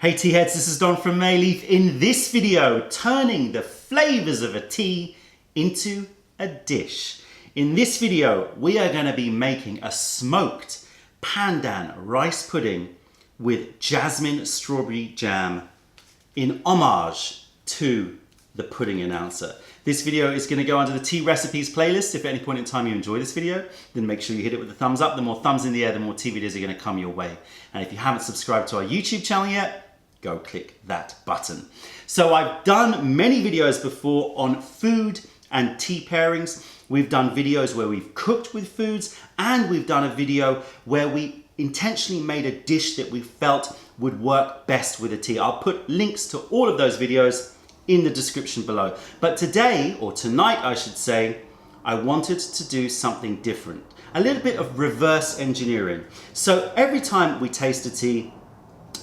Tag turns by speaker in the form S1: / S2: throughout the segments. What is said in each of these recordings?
S1: Hey tea heads, this is Don from Mayleaf. In this video, turning the flavors of a tea into a dish. In this video, we are going to be making a smoked pandan rice pudding with jasmine strawberry jam in homage to the pudding announcer. This video is going to go under the tea recipes playlist. If at any point in time you enjoy this video, then make sure you hit it with a thumbs up. The more thumbs in the air, the more tea videos are going to come your way. And if you haven't subscribed to our YouTube channel yet, go click that button. So I've done many videos before on food and tea pairings. We've done videos where we've cooked with foods, and we've done a video where we intentionally made a dish that we felt would work best with a tea. I'll put links to all of those videos in the description below. But today, or tonight I should say, I wanted to do something different. A little bit of reverse engineering. So every time we taste a tea,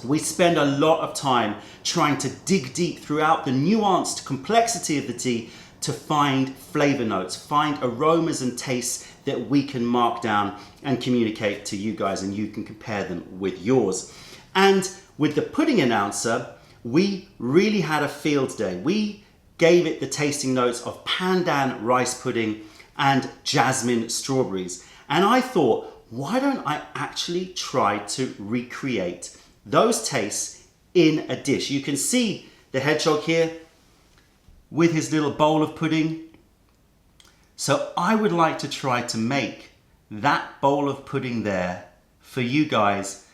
S1: we spend a lot of time trying to dig deep throughout the nuanced complexity of the tea to find flavor notes, find aromas and tastes that we can mark down and communicate to you guys, and you can compare them with yours. And with the pudding announcer, we really had a field day. We gave it the tasting notes of pandan rice pudding and jasmine strawberries. And I thought, why don't I actually try to recreate those tastes in a dish? You can see the hedgehog here with his little bowl of pudding. So I would like to try to make that bowl of pudding there for you guys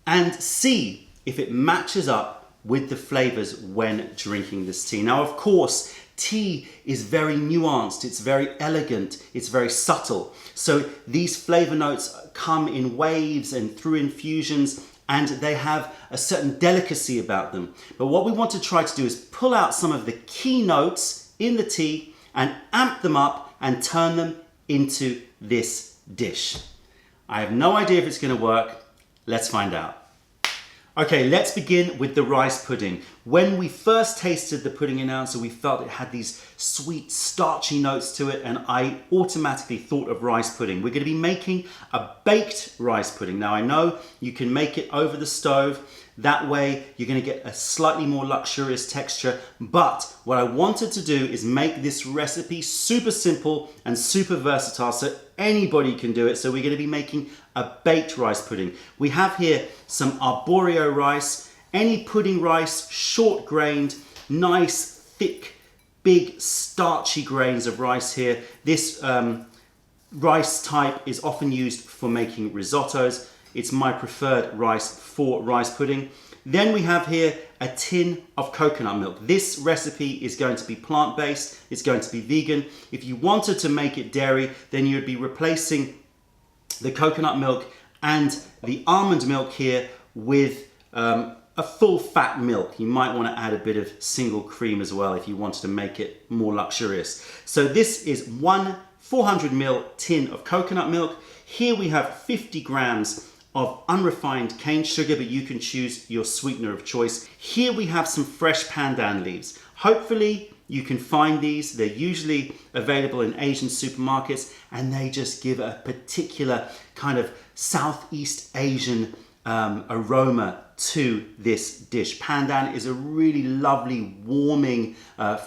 S1: and see if it matches up with the flavors when drinking this tea. Now, of course, tea is very nuanced, it's very elegant, it's very subtle. So these flavor notes come in waves and through infusions, and they have a certain delicacy about them. But what we want to try to do is pull out some of the key notes in the tea and amp them up and turn them into this dish. I have no idea if it's going to work. Let's find out. Okay, let's begin with the rice pudding. When we first tasted the pudding announcer, we felt it had these sweet, starchy notes to it, and I automatically thought of rice pudding. We're going to be making a baked rice pudding. Now, I know you can make it over the stove. That way, you're going to get a slightly more luxurious texture. But what I wanted to do is make this recipe super simple and super versatile, so anybody can do it. So we're going to be making a baked rice pudding. We have here some Arborio rice, any pudding rice, short grained, nice, thick, big, starchy grains of rice here. This rice type is often used for making risottos. It's my preferred rice for rice pudding. Then we have here a tin of coconut milk. This recipe is going to be plant-based, it's going to be vegan. If you wanted to make it dairy, then you'd be replacing the coconut milk and the almond milk here with a full fat milk. You might want to add a bit of single cream as well if you wanted to make it more luxurious. So this is one 400 ml tin of coconut milk. Here we have 50 grams of unrefined cane sugar, but you can choose your sweetener of choice. Here we have some fresh pandan leaves. Hopefully you can find these. They're usually available in Asian supermarkets, and they just give a particular kind of Southeast Asian aroma to this dish. Pandan is a really lovely, warming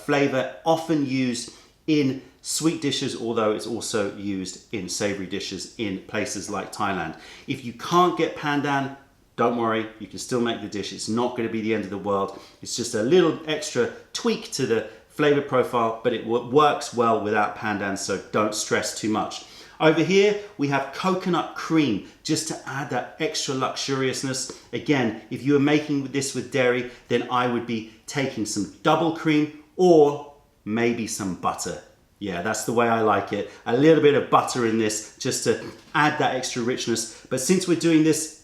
S1: flavor, often used in sweet dishes, although it's also used in savory dishes in places like Thailand. If you can't get pandan, don't worry, you can still make the dish. It's not going to be the end of the world. It's just a little extra tweak to the flavor profile, but it works well without pandan, so don't stress too much. Over here, we have coconut cream, just to add that extra luxuriousness. Again, if you were making this with dairy, then I would be taking some double cream or maybe some butter. Yeah, that's the way I like it. A little bit of butter in this just to add that extra richness. But since we're doing this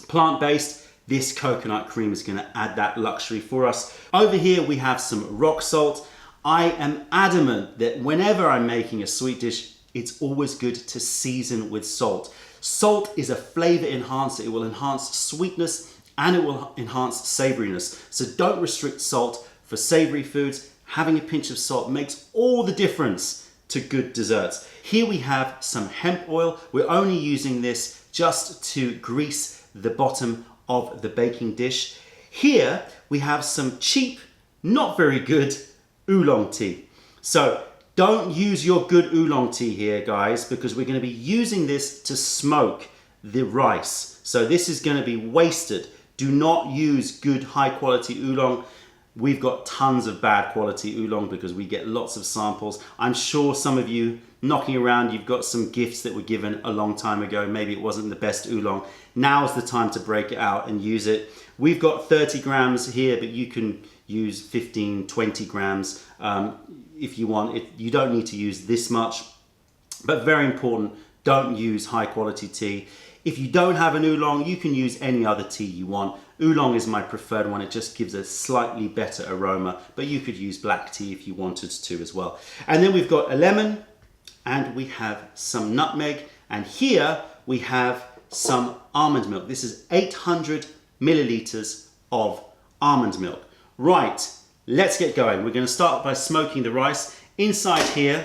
S1: plant-based, this coconut cream is going to add that luxury for us. Over here, we have some rock salt. I am adamant that whenever I'm making a sweet dish, it's always good to season with salt. Salt is a flavor enhancer. It will enhance sweetness and it will enhance savoriness. So don't restrict salt for savory foods. Having a pinch of salt makes all the difference to good desserts. Here we have some hemp oil. We're only using this just to grease the bottom of the baking dish. Here we have some cheap, not very good oolong tea. So don't use your good oolong tea here, guys, because we're going to be using this to smoke the rice. So this is going to be wasted. Do not use good high quality oolong. We've got tons of bad quality oolong because we get lots of samples. I'm sure some of you knocking around, you've got some gifts that were given a long time ago. Maybe it wasn't the best oolong. Now's the time to break it out and use it. We've got 30 grams here, but you can use 15, 20 grams if you want. You don't need to use this much, but very important, don't use high quality tea. If you don't have an oolong, you can use any other tea you want. Oolong is my preferred one. It just gives a slightly better aroma, but you could use black tea if you wanted to as well. And then we've got a lemon and we have some nutmeg. And here we have some almond milk. This is 800 milliliters of almond milk. Right, let's get going. We're going to start by smoking the rice. Inside here,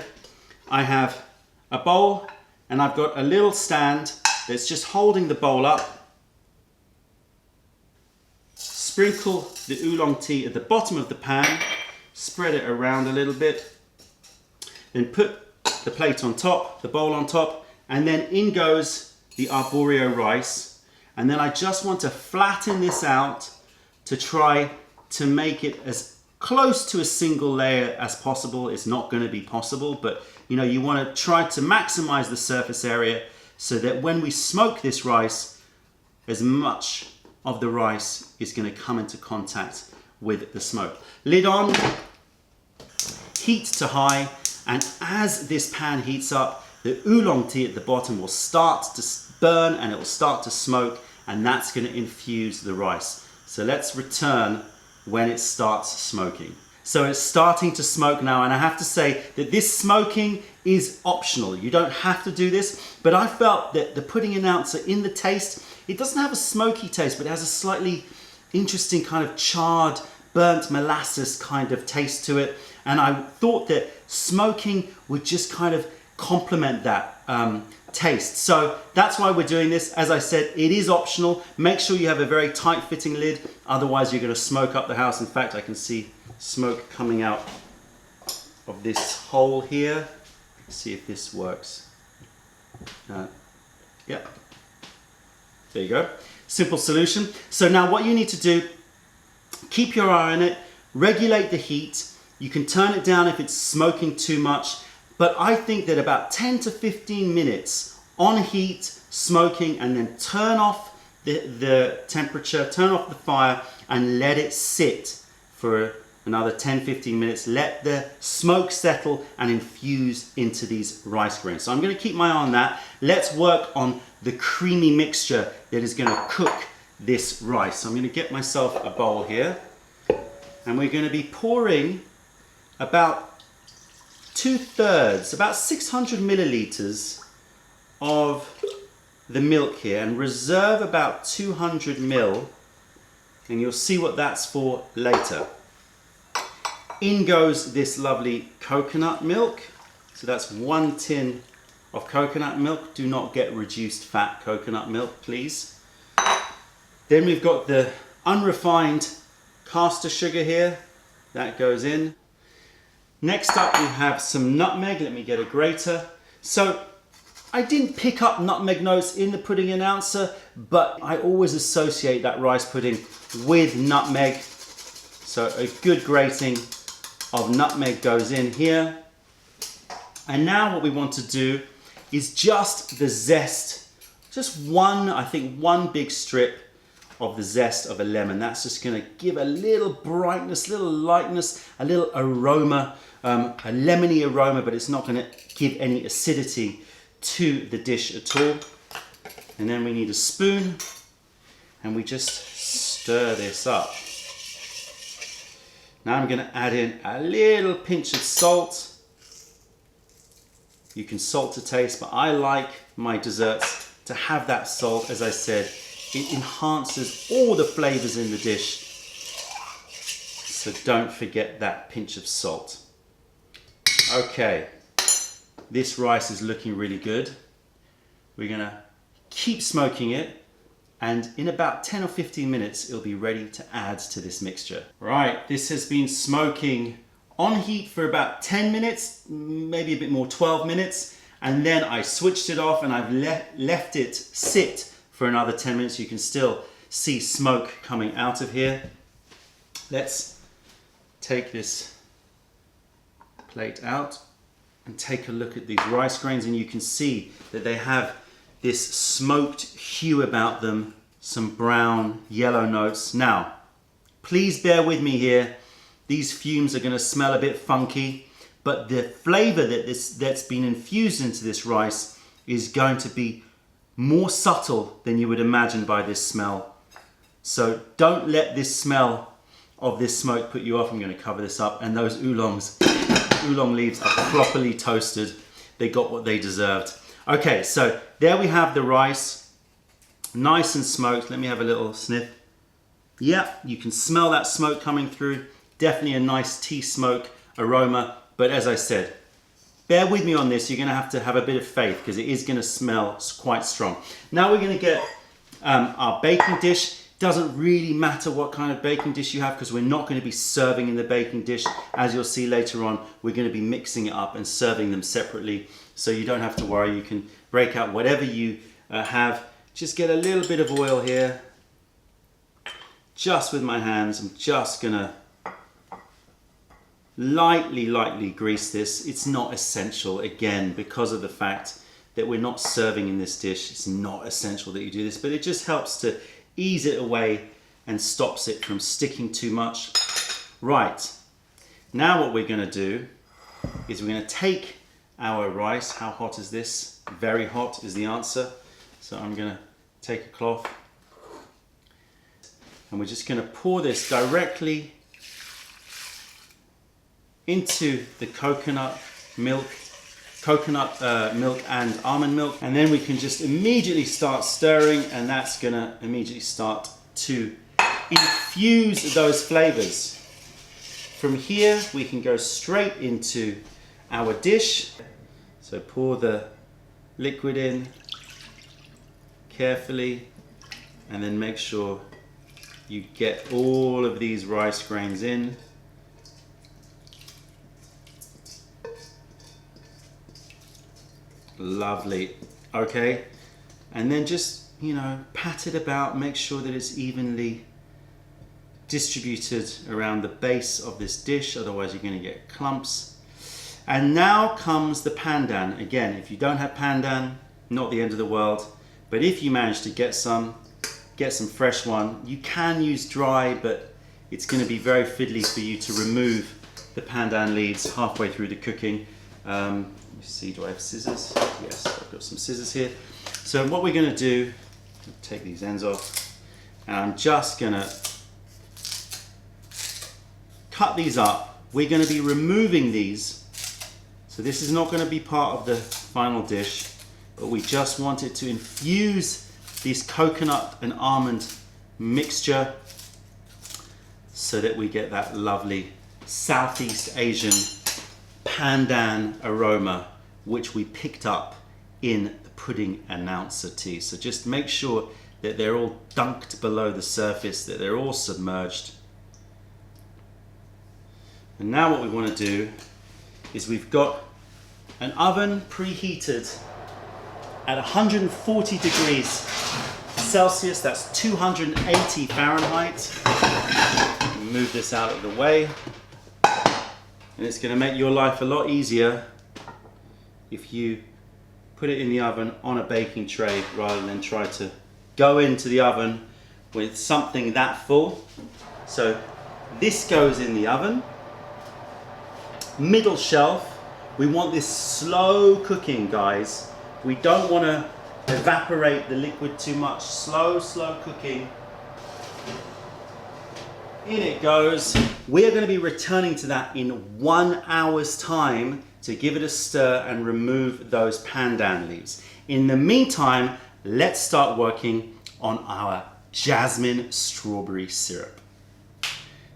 S1: I have a bowl and I've got a little stand that's just holding the bowl up. Sprinkle the oolong tea at the bottom of the pan, spread it around a little bit, then put the plate on top, the bowl on top, and then in goes the arborio rice. And then I just want to flatten this out to try to make it as close to a single layer as possible. It's not going to be possible, but you want to try to maximize the surface area so that when we smoke this rice, as much of the rice is going to come into contact with the smoke. Lid on, heat to high, and as this pan heats up, the oolong tea at the bottom will start to burn and it will start to smoke, and that's going to infuse the rice. So let's return when it starts smoking. So it's starting to smoke now, and I have to say that this smoking is optional. You don't have to do this, but I felt that the Pudding Announcer, in the taste, it doesn't have a smoky taste, but it has a slightly interesting kind of charred, burnt molasses kind of taste to it. And I thought that smoking would just kind of complement that taste. So that's why we're doing this. As I said, it is optional. Make sure you have a very tight fitting lid, otherwise you're going to smoke up the house. In fact, I can see smoke coming out of this hole here. Let's see if this works. Yeah, there you go. Simple solution. So now what you need to do, keep your eye on it, regulate the heat. You can turn it down if it's smoking too much, but I think that about 10 to 15 minutes on heat, smoking, and then turn off the temperature, turn off the fire, and let it sit for another 10-15 minutes. Let the smoke settle and infuse into these rice grains. So I'm going to keep my eye on that. Let's work on the creamy mixture that is going to cook this rice. So I'm going to get myself a bowl here, and we're going to be pouring about 2/3, about 600 milliliters of the milk here, and reserve about 200 ml, and you'll see what that's for later. In goes this lovely coconut milk. So that's 1 tin of coconut milk. Do not get reduced fat coconut milk, please. Then we've got the unrefined caster sugar here. That goes in. Next up we have some nutmeg. Let me get a grater. So I didn't pick up nutmeg notes in the Pudding Announcer, but I always associate that rice pudding with nutmeg. So a good grating of nutmeg goes in here. And now what we want to do is just the zest, just I think one big strip of the zest of a lemon. That's just going to give a little brightness, little lightness, a little aroma, a lemony aroma, but it's not going to give any acidity to the dish at all. And then we need a spoon, and we just stir this up. Now I'm going to add in a little pinch of salt. You can salt to taste, but I like my desserts to have that salt. As I said, it enhances all the flavors in the dish. So don't forget that pinch of salt. Okay, this rice is looking really good. We're going to keep smoking it and in about 10 or 15 minutes, it'll be ready to add to this mixture. Right, this has been smoking on heat for about 10 minutes, maybe a bit more, 12 minutes. And then I switched it off and I've left it sit for another 10 minutes. You can still see smoke coming out of here. Let's take this plate out and take a look at these rice grains, and you can see that they have this smoked hue about them, some brown, yellow notes. Now, please bear with me here. These fumes are going to smell a bit funky, but the flavor that's been infused into this rice is going to be more subtle than you would imagine by this smell. So don't let this smell of this smoke put you off. I'm going to cover this up, and those oolong leaves are properly toasted. They got what they deserved. Okay, so there we have the rice, nice and smoked. Let me have a little sniff. Yeah, you can smell that smoke coming through. Definitely a nice tea smoke aroma. But as I said, bear with me on this. You're going to have a bit of faith because it is going to smell quite strong. Now we're going to get our baking dish. Doesn't really matter what kind of baking dish you have because we're not going to be serving in the baking dish. As you'll see later on, we're going to be mixing it up and serving them separately. So you don't have to worry. You can break out whatever you have. Just get a little bit of oil here. Just with my hands, I'm just going to lightly grease this. It's not essential, again, because of the fact that we're not serving in this dish. It's not essential that you do this, but it just helps to ease it away and stops it from sticking too much. Right, now what we're going to do is we're going to take our rice. How hot is this? Very hot is the answer. So I'm going to take a cloth and we're just going to pour this directly into the coconut milk and almond milk, and then we can just immediately start stirring, and that's gonna immediately start to infuse those flavors. From here we can go straight into our dish. So pour the liquid in carefully and then make sure you get all of these rice grains in. Lovely. Okay, and then just, you know, pat it about, make sure that it's evenly distributed around the base of this dish, otherwise you're going to get clumps. And now comes the pandan. Again, if you don't have pandan, not the end of the world, but if you manage to get some fresh one. You can use dry, but it's going to be very fiddly for you to remove the pandan leaves halfway through the cooking. Let me see, do I have scissors? Yes, I've got some scissors here. So what we're going to do, take these ends off, and I'm just going to cut these up. We're going to be removing these. So this is not going to be part of the final dish, but we just want it to infuse this coconut and almond mixture so that we get that lovely Southeast Asian pandan aroma, which we picked up in the Pudding Announcer tea. So just make sure that they're all dunked below the surface, that they're all submerged. And now what we want to do is we've got an oven preheated at 140 degrees Celsius, that's 280 Fahrenheit. Move this out of the way. And it's going to make your life a lot easier if you put it in the oven on a baking tray rather than try to go into the oven with something that full. So this goes in the oven. Middle shelf, we want this slow cooking, guys. We don't want to evaporate the liquid too much. Slow cooking. In it goes. We're going to be returning to that in 1 hour's time to give it a stir and remove those pandan leaves. In the meantime, let's start working on our Jasmine strawberry syrup.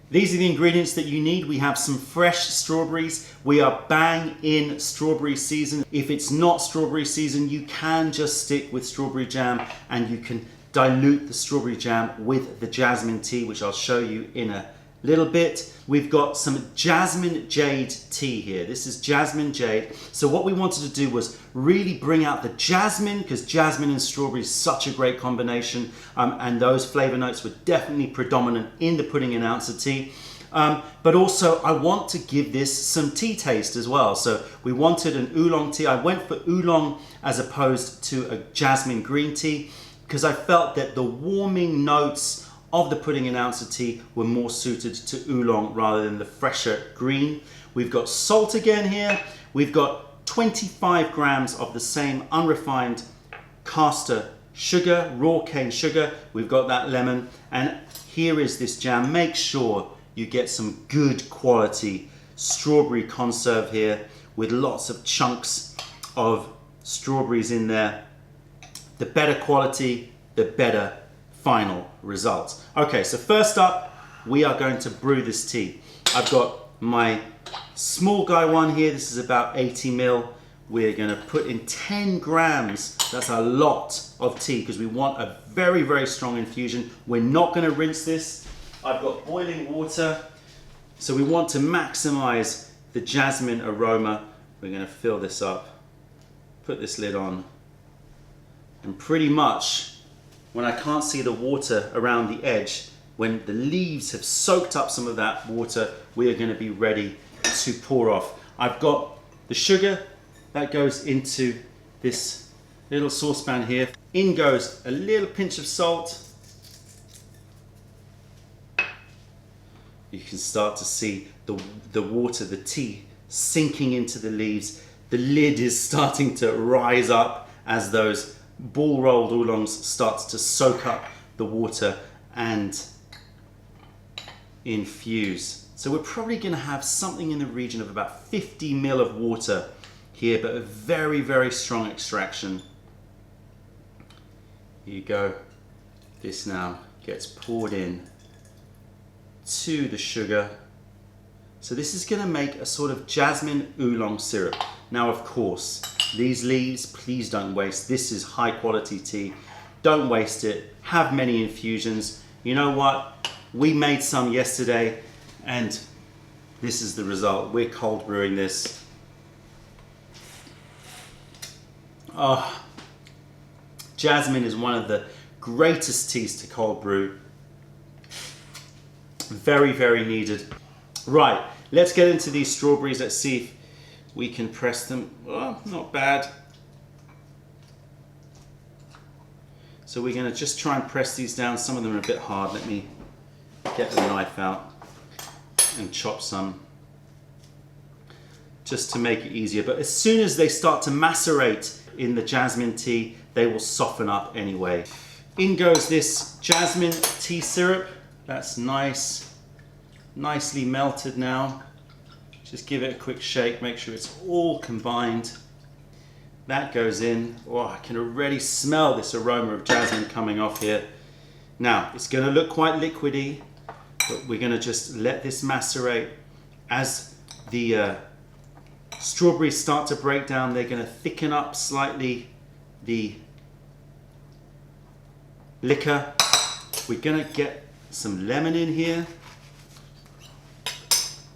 S1: These are the ingredients that you need. We have some fresh strawberries. We are bang in strawberry season. If it's not strawberry season, you can just stick with strawberry jam and you can dilute the strawberry jam with the jasmine tea, which I'll show you in a little bit. We've got some jasmine jade tea here. This is jasmine jade. So what we wanted to do was really bring out the jasmine, because jasmine and strawberry is such a great combination, and those flavor notes were definitely predominant in the Pudding Announcer tea. But also I want to give this some tea taste as well. So we wanted an oolong tea. I went for oolong as opposed to a jasmine green tea, because I felt that the warming notes of the Pudding Announcer tea were more suited to oolong rather than the fresher green. We've got salt again here. We've got 25 grams of the same unrefined caster sugar, raw cane sugar. We've got that lemon, and here is this jam. Make sure you get some good quality strawberry conserve here with lots of chunks of strawberries in there. The better quality, the better final results. Okay, so first up, we are going to brew this tea. I've got my small guy one here. This is about 80 ml. We're going to put in 10 grams. That's a lot of tea because we want a very, very strong infusion. We're not going to rinse this. I've got boiling water. So we want to maximize the jasmine aroma. We're going to fill this up, put this lid on, and pretty much when I can't see the water around the edge, when the leaves have soaked up some of that water, we are going to be ready to pour off. I've got the sugar that goes into this little saucepan here. In goes a little pinch of salt. You can start to see the water, the tea sinking into the leaves. The lid is starting to rise up as those ball rolled oolongs starts to soak up the water and infuse. So we're probably going to have something in the region of about 50 ml of water here, but a very, very strong extraction. Here you go. This now gets poured in to the sugar. So this is going to make a sort of jasmine oolong syrup. Now, of course, these leaves, please don't waste. This is high quality tea. Don't waste it. Have many infusions. You know what? We made some yesterday and this is the result. We're cold brewing this. Oh, jasmine is one of the greatest teas to cold brew. Very, very needed. Right, let's get into these strawberries. Let's see if we can press them. Oh, not bad. So we're going to just try and press these down. Some of them are a bit hard. Let me get the knife out and chop some just to make it easier. But as soon as they start to macerate in the jasmine tea, they will soften up anyway. In goes this jasmine tea syrup. That's nice, nicely melted now. Just give it a quick shake, make sure it's all combined. That goes in. Oh, I can already smell this aroma of jasmine coming off here. Now, it's going to look quite liquidy, but we're going to just let this macerate. As the strawberries start to break down, they're going to thicken up slightly the liquor. We're going to get some lemon in here.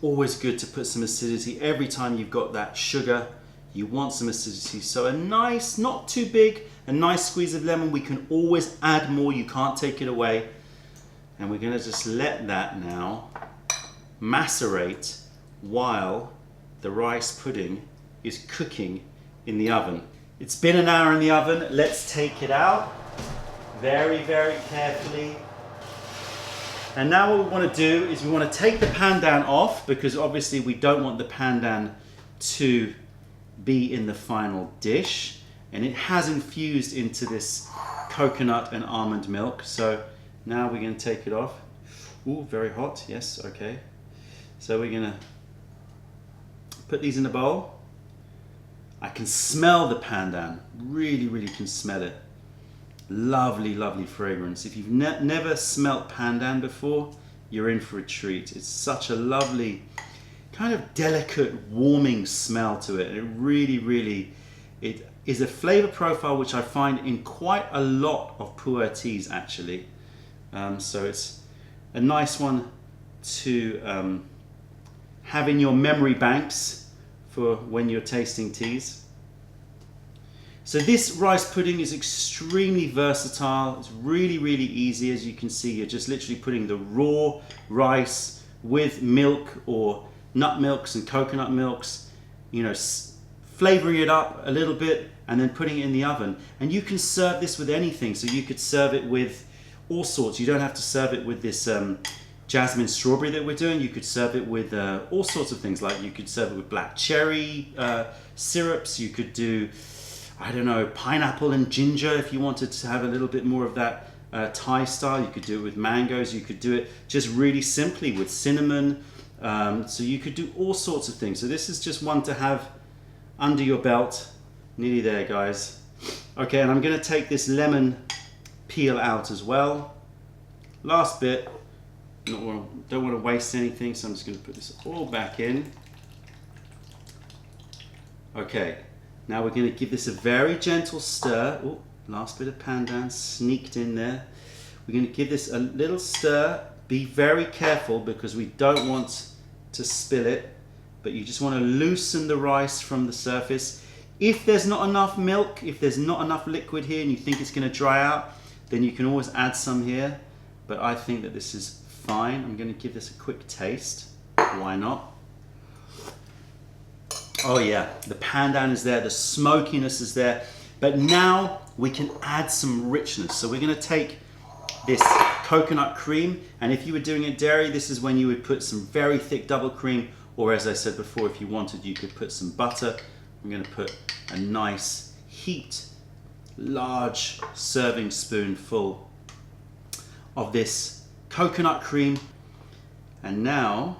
S1: Always good to put some acidity. Every time you've got that sugar, you want some acidity. So a nice, not too big, a nice squeeze of lemon. We can always add more, you can't take it away. And we're gonna just let that now macerate while the rice pudding is cooking in the oven. It's been an hour in the oven. Let's take it out very, very carefully. And now what we want to do is we want to take the pandan off, because obviously we don't want the pandan to be in the final dish. And it has infused into this coconut and almond milk. So now we're going to take it off. Ooh, very hot. Yes, okay. So we're going to put these in a bowl. I can smell the pandan. Really, really can smell it. Lovely, lovely fragrance. If you've never smelt pandan before, you're in for a treat. It's such a lovely, kind of delicate, warming smell to it. It really, really, it is a flavor profile which I find in quite a lot of PuErh teas actually. So it's a nice one to have in your memory banks for when you're tasting teas. So this rice pudding is extremely versatile. It's really, really easy. As you can see, you're just literally putting the raw rice with milk or nut milks and coconut milks, you know, flavoring it up a little bit and then putting it in the oven. And you can serve this with anything. So you could serve it with all sorts. You don't have to serve it with this Jasmine strawberry that we're doing. You could serve it with all sorts of things. Like you could serve it with black cherry syrups. You could do, I don't know, pineapple and ginger if you wanted to have a little bit more of that Thai style. You could do it with mangoes. You could do it just really simply with cinnamon. So you could do all sorts of things. So this is just one to have under your belt. Nearly there, guys. Okay, and I'm going to take this lemon peel out as well. Last bit. Don't want to waste anything, so I'm just going to put this all back in. Okay. Now we're going to give this a very gentle stir. Oh, last bit of pandan sneaked in there. We're going to give this a little stir. Be very careful because we don't want to spill it, but you just want to loosen the rice from the surface. If there's not enough milk, if there's not enough liquid here and you think it's going to dry out, then you can always add some here. But I think that this is fine. I'm going to give this a quick taste. Why not? Oh yeah, the pandan is there, the smokiness is there, but now we can add some richness. So we're going to take this coconut cream, and if you were doing it dairy, this is when you would put some very thick double cream, or as I said before, if you wanted, you could put some butter. I'm going to put a nice heaped, large serving spoonful of this coconut cream, and now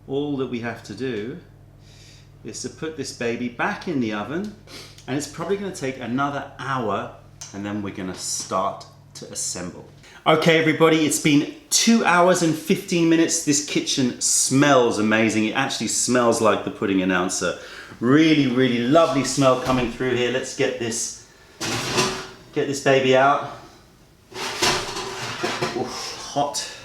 S1: all that we have to do is to put this baby back in the oven, and it's probably going to take another hour, and then we're going to start to assemble. Okay everybody, it's been 2 hours and 15 minutes. This kitchen smells amazing. It actually smells like the Pudding Announcer. Really, really lovely smell coming through here. Let's get this baby out. Oof, hot.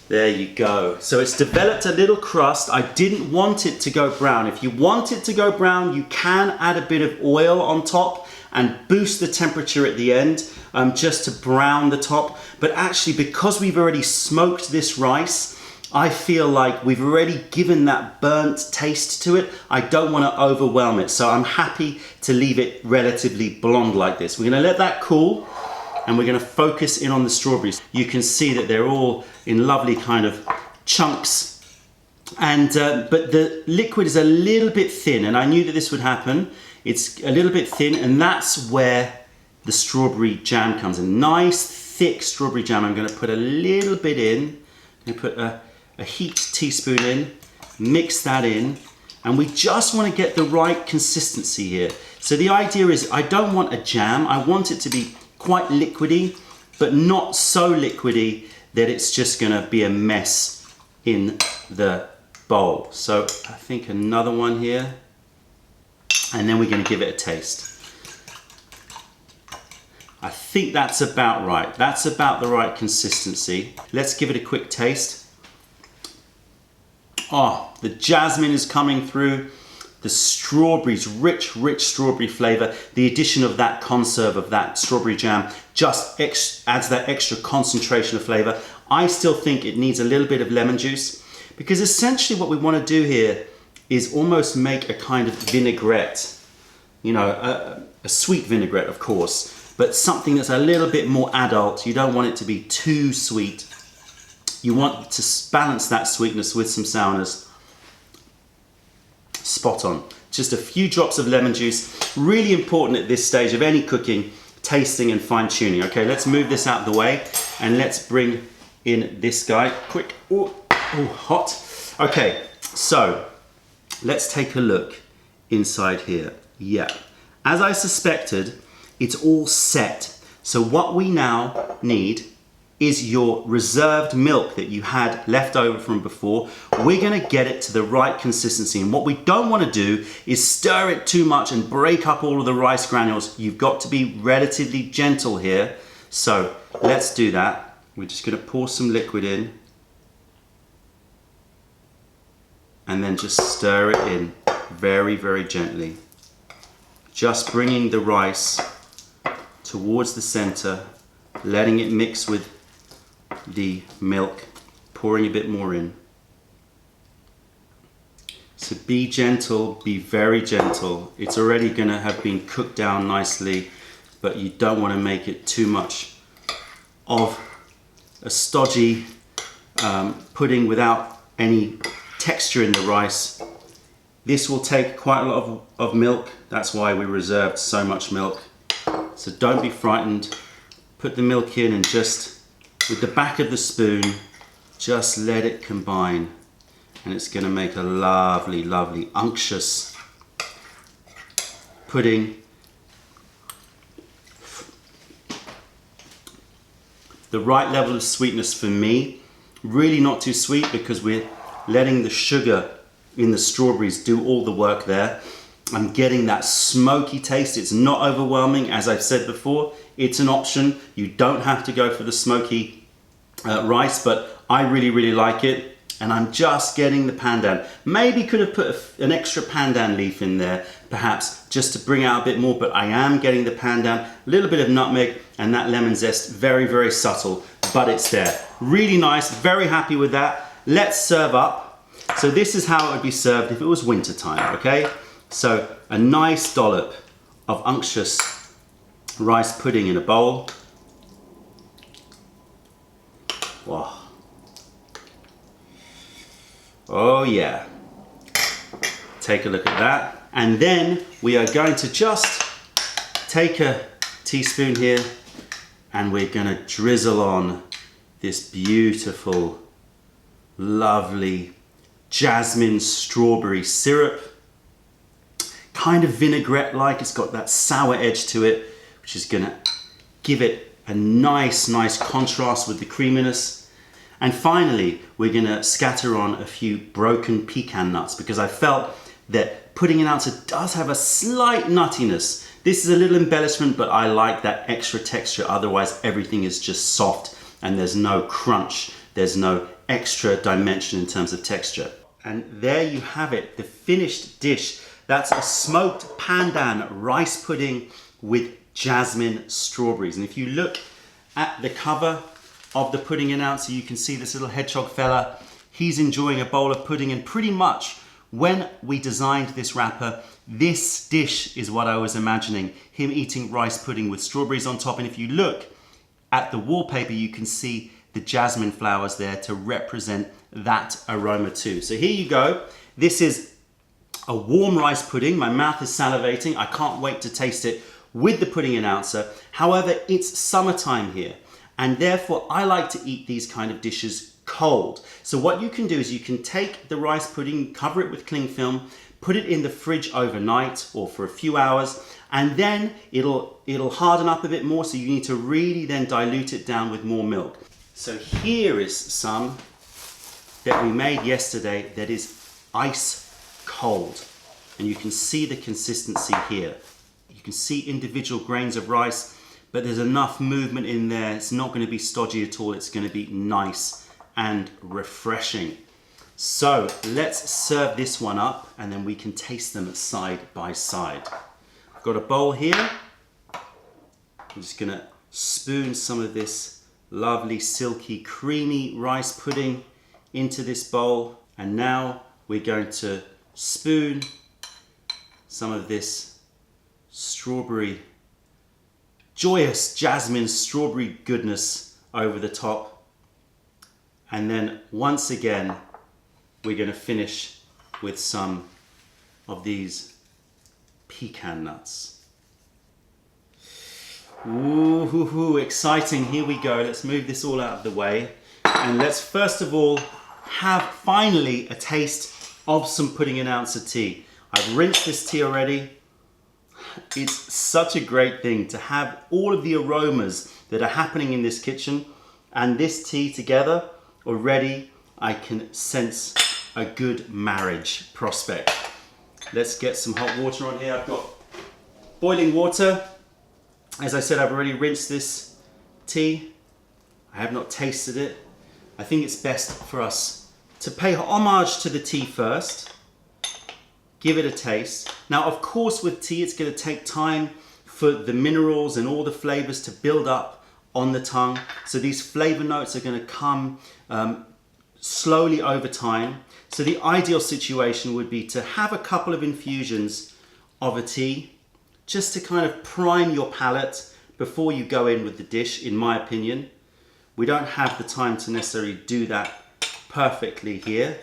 S1: There you go. So it's developed a little crust. I didn't want it to go brown. If you want it to go brown, you can add a bit of oil on top and boost the temperature at the end just to brown the top. But actually, because we've already smoked this rice, I feel like we've already given that burnt taste to it. I don't want to overwhelm it. So I'm happy to leave it relatively blonde like this. We're going to let that cool, and we're going to focus in on the strawberries. You can see that they're all in lovely kind of chunks, and but the liquid is a little bit thin, and I knew that this would happen. It's a little bit thin, and that's where the strawberry jam comes in. Nice thick strawberry jam. I'm going to put a little bit in. I'm going to put a heaped teaspoon in, mix that in, and we just want to get the right consistency here. So the idea is I don't want a jam. I want it to be quite liquidy, but not so liquidy that it's just going to be a mess in the bowl. So I think another one here, and then we're going to give it a taste. I think that's about right. That's about the right consistency. Let's give it a quick taste. Oh, the jasmine is coming through. The strawberries, rich strawberry flavor. The addition of that conserve of that strawberry jam just adds that extra concentration of flavor. I still think it needs a little bit of lemon juice, because essentially what we want to do here is almost make a kind of vinaigrette. You know, a sweet vinaigrette, of course, but something that's a little bit more adult. You don't want it to be too sweet. You want to balance that sweetness with some sourness. Spot on. Just a few drops of lemon juice. Really important at this stage of any cooking, tasting and fine tuning. Okay, let's move this out of the way and let's bring in this guy. Quick. Oh, hot. Okay, so let's take a look inside here. Yeah, as I suspected, it's all set. So what we now need is your reserved milk that you had left over from before. We're gonna get it to the right consistency. And what we don't wanna do is stir it too much and break up all of the rice granules. You've got to be relatively gentle here. So let's do that. We're just gonna pour some liquid in and then just stir it in very, very gently. Just bringing the rice towards the center, letting it mix with the milk, pouring a bit more in. So be gentle, be very gentle. It's already gonna have been cooked down nicely, but you don't wanna make it too much of a stodgy pudding without any texture in the rice. This will take quite a lot of milk. That's why we reserved so much milk. So don't be frightened. Put the milk in and just, with the back of the spoon, just let it combine. And it's gonna make a lovely, lovely, unctuous pudding. The right level of sweetness for me, really not too sweet because we're letting the sugar in the strawberries do all the work there. I'm getting that smoky taste. It's not overwhelming, as I've said before. It's an option. You don't have to go for the smoky rice, but I really, really like it. And I'm just getting the pandan. Maybe could have put an extra pandan leaf in there, perhaps, just to bring out a bit more, but I am getting the pandan, a little bit of nutmeg, and that lemon zest, very, very subtle, but it's there. Really nice, very happy with that. Let's serve up. So this is how it would be served if it was winter time, okay? So a nice dollop of unctuous rice pudding in a bowl. Wow. Oh yeah. Take a look at that. And then we are going to just take a teaspoon here and we're going to drizzle on this beautiful, lovely jasmine strawberry syrup. Kind of vinaigrette-like. It's got that sour edge to it, which is gonna give it a nice contrast with the creaminess. And finally, we're gonna scatter on a few broken pecan nuts because I felt that Pudding Announcer does have a slight nuttiness. This is a little embellishment, but I like that extra texture. Otherwise, everything is just soft and there's no crunch. There's no extra dimension in terms of texture. And there you have it, the finished dish. That's a smoked pandan rice pudding with jasmine strawberries. And if you look at the cover of the Pudding Announcer, you can see this little hedgehog fella. He's enjoying a bowl of pudding, and pretty much when we designed this wrapper, this dish is what I was imagining, him eating rice pudding with strawberries on top. And if you look at the wallpaper, you can see the jasmine flowers there to represent that aroma too. So here you go. This is a warm rice pudding. My mouth is salivating. I can't wait to taste it with the Pudding Announcer. However, it's summertime here, and therefore I like to eat these kind of dishes cold. So what you can do is you can take the rice pudding, cover it with cling film, put it in the fridge overnight or for a few hours, and then it'll harden up a bit more, so you need to really then dilute it down with more milk. So here is some that we made yesterday that is ice cold, and you can see the consistency here. You can see individual grains of rice, but there's enough movement in there. It's not going to be stodgy at all. It's going to be nice and refreshing. So let's serve this one up and then we can taste them side by side. I've got a bowl here. I'm just going to spoon some of this lovely silky creamy rice pudding into this bowl, and now we're going to spoon some of this strawberry, joyous jasmine strawberry goodness over the top. And then once again, we're going to finish with some of these pecan nuts. Ooh, exciting. Here we go. Let's move this all out of the way. And let's first of all have finally a taste of some Pudding Announcer tea. I've rinsed this tea already. It's such a great thing to have all of the aromas that are happening in this kitchen and this tea together, already I can sense a good marriage prospect. Let's get some hot water on here. I've got boiling water. As I said, I've already rinsed this tea. I have not tasted it. I think it's best for us to pay homage to the tea first. Give it a taste. Now, of course, with tea, it's going to take time for the minerals and all the flavors to build up on the tongue. So these flavor notes are going to come slowly over time. So the ideal situation would be to have a couple of infusions of a tea just to kind of prime your palate before you go in with the dish, in my opinion. We don't have the time to necessarily do that perfectly here.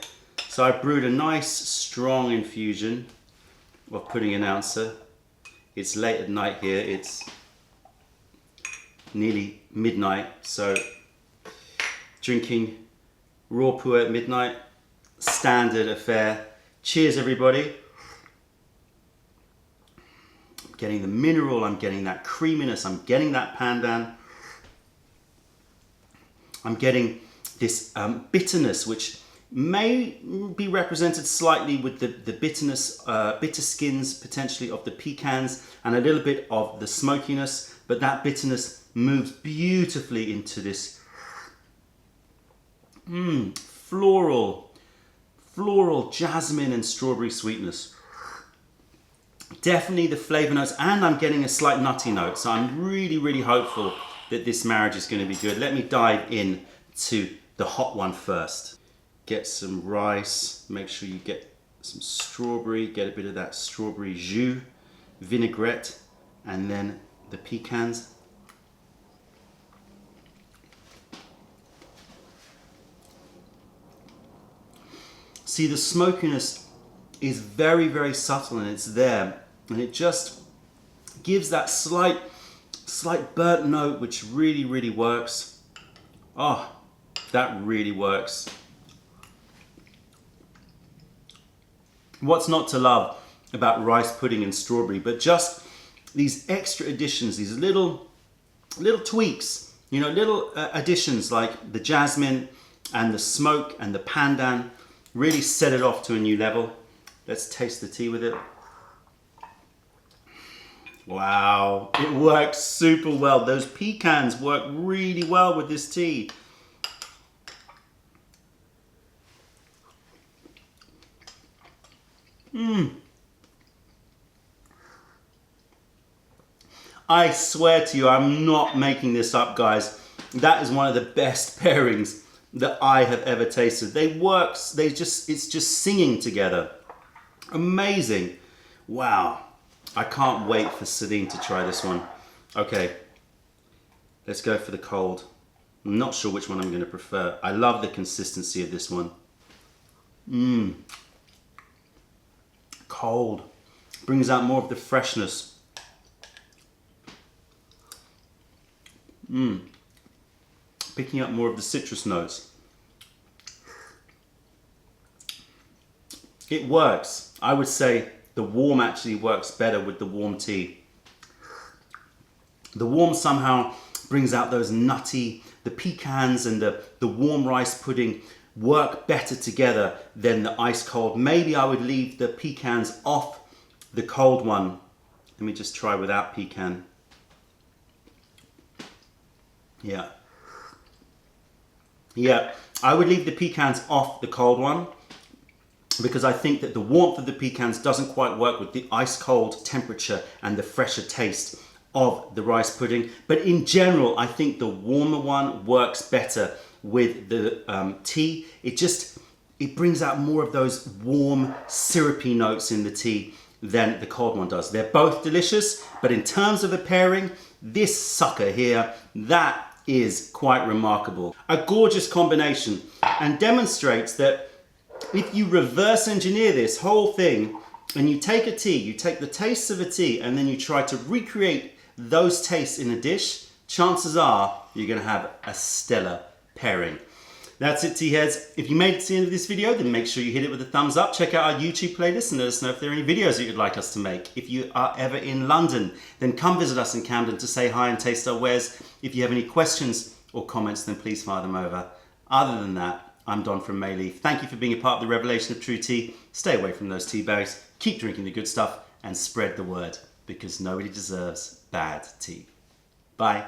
S1: So I brewed a nice strong infusion of Pudding Announcer. It's late at night here, it's nearly midnight, so drinking raw PuErh at midnight, standard affair. Cheers everybody. I'm getting the mineral, I'm getting that creaminess, I'm getting that pandan. I'm getting this bitterness, which may be represented slightly with the bitterness, bitter skins potentially of the pecans, and a little bit of the smokiness, but that bitterness moves beautifully into this floral jasmine and strawberry sweetness. Definitely the flavor notes, and I'm getting a slight nutty note, so I'm really hopeful that this marriage is going to be good. Let me dive in to the hot one first. Get some rice, make sure you get some strawberry, get a bit of that strawberry jus, vinaigrette, and then the pecans. See, the smokiness is very subtle, and it's there, and it just gives that slight burnt note, which really works. Oh, that really works. What's not to love about rice pudding and strawberry, but just these extra additions, these little tweaks, you know, little additions like the jasmine and the smoke and the pandan really set it off to a new level. Let's taste the tea with it. Wow, it works super well. Those pecans work really well with this tea. I swear to you, I'm not making this up, guys. That is one of the best pairings that I have ever tasted. It's just singing together. Amazing. Wow. I can't wait for Celine to try this one. Okay, let's go for the cold. I'm not sure which one I'm going to prefer. I love the consistency of this one. Cold. Brings out more of the freshness. Picking up more of the citrus notes. It works. I would say the warm actually works better with the warm tea. The warm somehow brings out those nutty, the pecans and the warm rice pudding work better together than the ice cold. Maybe I would leave the pecans off the cold one. Let me just try without pecan. Yeah, I would leave the pecans off the cold one, because I think that the warmth of the pecans doesn't quite work with the ice cold temperature and the fresher taste of the rice pudding. But in general, I think the warmer one works better with the tea. It brings out more of those warm syrupy notes in the tea than the cold one does. They're both delicious, but in terms of a pairing, this sucker here, that is quite remarkable. A gorgeous combination, and demonstrates that if you reverse engineer this whole thing and you take a tea, you take the tastes of a tea and then you try to recreate those tastes in a dish, chances are you're going to have a stellar pairing. That's it, tea heads. If you made it to the end of this video, then make sure you hit it with a thumbs up. Check out our YouTube playlist and let us know if there are any videos that you'd like us to make. If you are ever in London, then come visit us in Camden to say hi and taste our wares. If you have any questions or comments, then please fire them over. Other than that, I'm Don from Mayleaf. Thank you for being a part of the revelation of true tea. Stay away from those tea bags, keep drinking the good stuff, and spread the word, because nobody deserves bad tea. Bye.